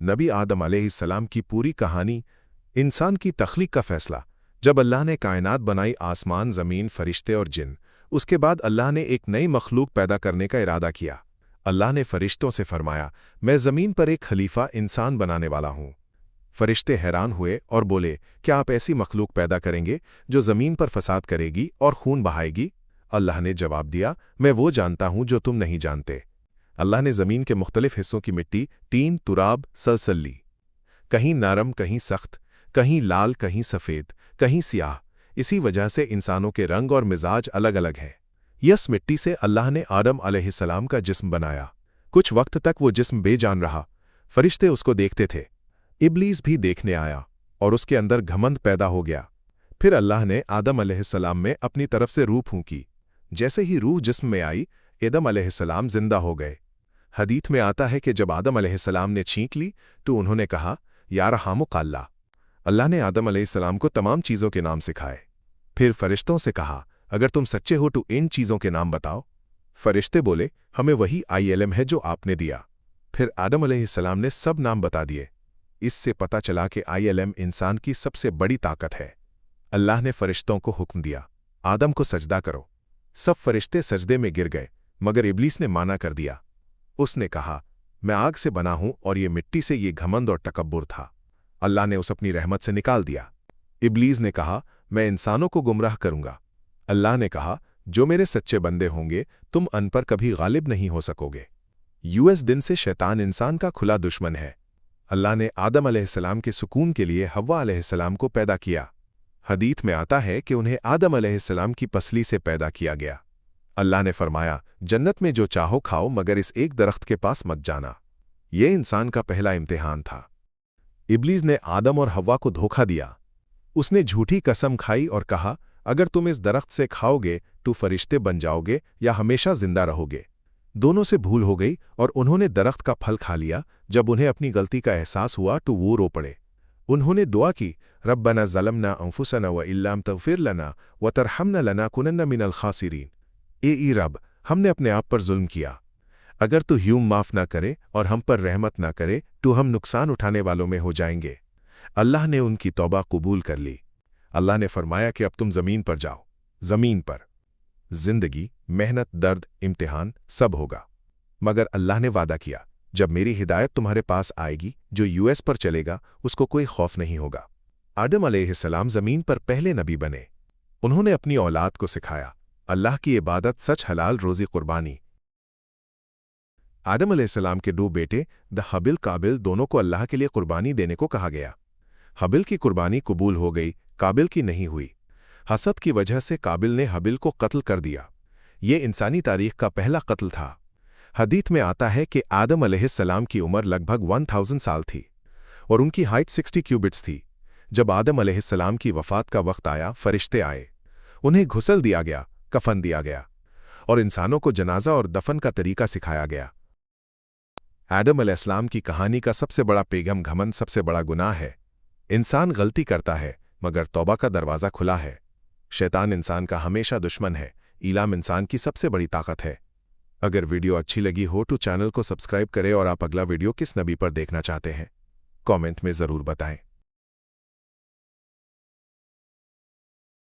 नबी आदम अलैहिस्सलाम की पूरी कहानी, इंसान की तख्लीक का फैसला। जब अल्लाह ने कायनात बनाई, आसमान, ज़मीन, फरिश्ते और जिन, उसके बाद अल्लाह ने एक नई मखलूक पैदा करने का इरादा किया। अल्लाह ने फरिश्तों से फरमाया, मैं ज़मीन पर एक खलीफा इंसान बनाने वाला हूँ। फरिश्ते हैरान हुए और बोले, क्या आप ऐसी मखलूक पैदा करेंगे जो ज़मीन पर फसाद करेगी और खून बहाएगी? अल्लाह ने जवाब दिया, मैं वो जानता हूँ जो तुम नहीं जानते। अल्लाह ने ज़मीन के मुख्तलिफ हिस्सों की मिट्टी, टीन, तुराब, सलसल ली, कहीं नरम, कहीं सख्त, कहीं लाल, कहीं सफ़ेद, कहीं सियाह। इसी वजह से इंसानों के रंग और मिजाज अलग अलग हैं। यस मिट्टी से अल्लाह ने आदम अलैहिस्सलाम का जिस्म बनाया। कुछ वक्त तक वो जिस्म बेजान रहा। फरिश्ते उसको देखते थे। इब्लीस भी देखने आया और उसके अंदर घमंड पैदा हो गया। फिर अल्लाह ने आदम अलैहिस्सलाम में अपनी तरफ से रूह फूंकी। जैसे ही रूह जिस्म में आई, आदम अलैहिस्सलाम जिंदा हो गए। हदीथ में आता है कि जब आदम अलैहिस्सलाम ने छींक ली तो उन्होंने कहा, या रहमुक अल्लाह। अल्लाह ने आदम अलैहिस्सलाम को तमाम चीज़ों के नाम सिखाए। फिर फरिश्तों से कहा, अगर तुम सच्चे हो तो इन चीज़ों के नाम बताओ। फरिश्ते बोले, हमें वही इल्म है जो आपने दिया। फिर आदम अलैहिस्सलाम ने सब नाम बता दिए। इससे पता चला कि इल्म इंसान की सबसे बड़ी ताकत है। अल्लाह ने फरिश्तों को हुक्म दिया, आदम को सजदा करो। सब फरिश्ते सजदे में गिर गए, मगर इब्लीस ने माना कर दिया। उसने कहा, मैं आग से बना हूं और ये मिट्टी से, ये घमंड और तकब्बुर था। अल्लाह ने उस अपनी रहमत से निकाल दिया। इब्लीस ने कहा, मैं इंसानों को गुमराह करूंगा। अल्लाह ने कहा, जो मेरे सच्चे बंदे होंगे, तुम अन पर कभी गालिब नहीं हो सकोगे। यूएस दिन से शैतान इंसान का खुला दुश्मन है। अल्लाह ने आदम अलैहिस्सलाम के सुकून के लिए हव्वा अलैहिस्सलाम को पैदा किया। हदीथ में आता है कि उन्हें आदम अलैहिस्सलाम की पसली से पैदा किया गया। अल्लाह ने फरमाया, जन्नत में जो चाहो खाओ, मगर इस एक दरख्त के पास मत जाना। यह इंसान का पहला इम्तिहान था। इब्लीस ने आदम और हव्वा को धोखा दिया। उसने झूठी कसम खाई और कहा, अगर तुम इस दरख्त से खाओगे तो फरिश्ते बन जाओगे या हमेशा जिंदा रहोगे। दोनों से भूल हो गई और उन्होंने दरख्त का फल खा लिया। जब उन्हें अपनी गलती का एहसास हुआ तो वो रो पड़े। उन्होंने दुआ की, रब्बना ज़लमना अंफुसना व इल्लाम तग़फिर लना व तरहमना लनाकुनन्ना मिनल खासिरीन। ए रब, हमने अपने आप पर जुल्म किया। अगर तू ह्यूम माफ ना करे और हम पर रहमत ना करे तो हम नुकसान उठाने वालों में हो जाएंगे। अल्लाह ने उनकी तौबा कबूल कर ली। अल्लाह ने फरमाया कि अब तुम ज़मीन पर जाओ। ज़मीन पर जिंदगी, मेहनत, दर्द, इम्तिहान सब होगा, मगर अल्लाह ने वादा किया, जब मेरी हिदायत तुम्हारे पास आएगी, जो यूएस पर चलेगा उसको कोई खौफ नहीं होगा। आदम अलैहिस्सलाम ज़मीन पर पहले नबी बने। उन्होंने अपनी औलाद को सिखाया अल्लाह की इबादत, सच, हलाल रोज़ी, कुर्बानी। आदम अलैहिस्सलाम के दो बेटे द हबिल काबिल, दोनों को अल्लाह के लिए कुर्बानी देने को कहा गया। हबिल की कुर्बानी कबूल हो गई, काबिल की नहीं हुई। हसद की वजह से काबिल ने हबिल को कत्ल कर दिया। ये इंसानी तारीख का पहला कत्ल था। हदीथ में आता है कि आदम अलैहिस्सलाम की उम्र लगभग 1000 साल थी और उनकी हाइट 60 क्यूबिट्स थी। जब आदम अलैहिस्सलाम की वफ़ात का वक्त आया, फरिश्ते आए, उन्हें घुसल दिया गया, कफन दिया गया और इंसानों को जनाजा और दफन का तरीका सिखाया गया। आदम अलैहिस्सलाम की कहानी का सबसे बड़ा पैगाम घमंड सबसे बड़ा गुनाह है। इंसान गलती करता है, मगर तौबा का दरवाज़ा खुला है। शैतान इंसान का हमेशा दुश्मन है। इल्म इंसान की सबसे बड़ी ताकत है। अगर वीडियो अच्छी लगी हो तो चैनल को सब्सक्राइब करें और आप अगला वीडियो किस नबी पर देखना चाहते हैं, कमेंट में ज़रूर बताएं।